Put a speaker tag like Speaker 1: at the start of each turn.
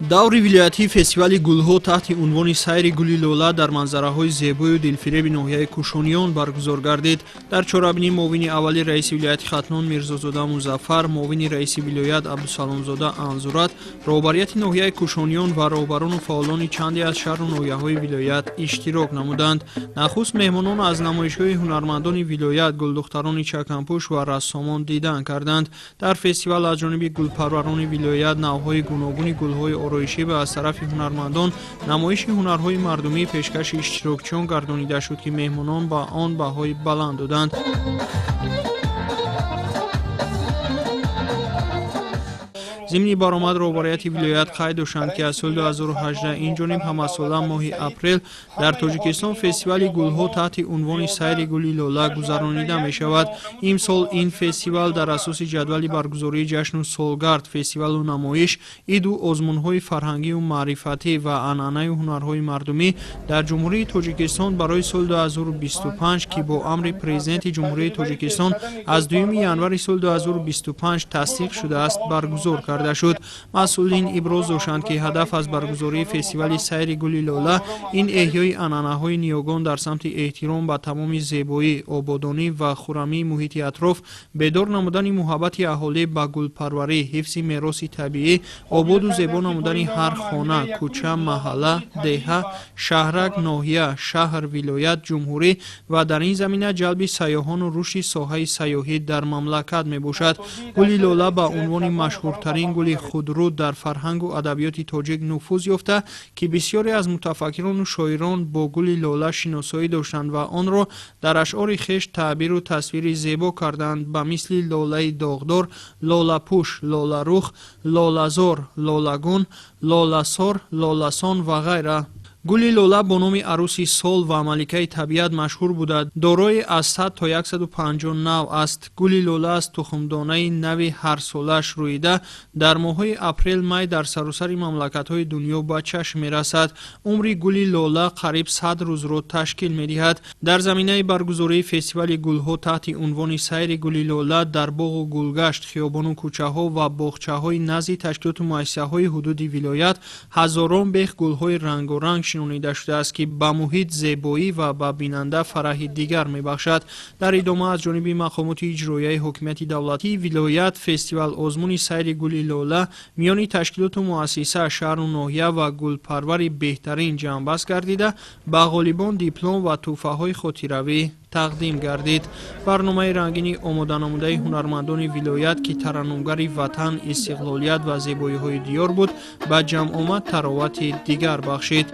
Speaker 1: даври вилоятии фестивали гулҳо таҳти унвони сайри гули лола дар манзараҳои зебою дилфиреби ноҳияи кушониён баргузор гардид. Дар чорабинӣ муовини аввали раиси вилояти Хатнон Мирзозода Музаффар, муовини раиси вилоят Абдусаломзода Анзурат, роҳбарияти ноҳияи кушониён ва роҳбарону фаъолони чанде аз шаҳру ноҳияҳои вилоят иштирок намуданд. Нахуст меҳмонон аз намоишҳои ҳунармандони вилоят, гулдухтарони чаканпӯш ва рассомон дидан карданд. Дар фестивал аз ҷониби гулпарварони вилоят навъҳои гуногуни гулҳои ороишӣ ва аз тарафи ҳунармандон намоиши ҳунарҳои мардумӣ пешкаши иштирокчиён гардонида шуд, ки меҳмонон ба он баҳои баланд доданд. зимни баромад роҳбарияти вилоят қайд доштанд, ки аз соли 2018 инҷониб ҳамасола моҳи апрел дар Тоҷикистон фестивали гулҳо таҳти унвони сайри гули лола гузаронида мешавад. Имсол ин фестивал дар асоси ҷадвали баргузории ҷашну солгард, фестивалу намоиш, иду озмунҳои фарҳангию маърифатӣ ва анъанаyu ҳунарҳои мардумӣ дар ҷумҳурии Тоҷикистон барои соли 2025, ки бо амри президенти ҷумҳурии Тоҷикистон аз 2 январи соли 2025 тасдиқ шудааст, баргузор кард шуд. масъулин иброз доштанд, ки ҳадаф аз баргузории фестивали сайри гули лола ин эҳёи анъанаҳои ниёгон дар самти эҳтиром ба тамоми зебоӣ, ободонӣ ва хуррамии муҳити атроф, бедор намудани муҳаббати аҳолӣ ба гулпарварӣ, ҳифзи мероси табиӣ, ободу зебо намудани ҳар хона, кӯча, маҳалла, деҳа, шаҳрак, ноҳия, шаҳр, вилоят, ҷумҳурӣ ва дар ин замина ҷалби сайёҳону рушди соҳаи сайёҳӣ дар мамлакат мебошад. гули лола ба унвони машҳуртарин гули худруд дар фарҳангу адабиёти тоҷик нуфуз ёфта, ки бисёре аз мутафаккирону шоирон бо гули лола шиносоӣ доштанд ва онро дар ашъори хеш таъбиру тасвири зебо карданд, ба мисли лолаи доғдор, лолапӯш, лоларух, лолазор, лолагун, лоласор, лоласон ва ғайра. гули лола бо номи арӯси сол ва маликаи табиат машҳур буда, дорои аз 100 то 150 нав аст. гули лола аз тухмдонаи нави ҳарсолааш рӯида дар моҳҳои апрел-май дар саросари мамлакатҳои дунё ба чашм мерасад. умри гули лола қариб 100 рӯзро ташкил медиҳад. дар заминаи баргузории фестивали гулҳо таҳти унвони сайри гули лола дар боғу гулгашт, хиёбону кӯчаҳо ва боғчаҳои назди ташкилоту муассисаҳои ҳудуди вилоят ҳазорон бех гулҳои рангоранг шинонида шудааст, ки ба муҳит зебоӣ ва ба бинанда фараҳи дигар мебахшад. дар идома аз ҷониби мақомоти иҷроияи ҳокимияти давлатии вилоят фестивал озмуни сайри гули лола миёни ташкилоту муассиса, шаҳру ноҳия ва гулпарвари беҳтарин ҷамъбаст гардида ба ғолибон диплом ва тӯҳфаҳои хотиравӣ тақдим гардид. барномаи рангини омоданамудаи ҳунармандони вилоят, ки тараннумгари ватан, истиқлолият ва зебоиҳои диёр буд, ба ҷамъомад таровати дигар бахшид.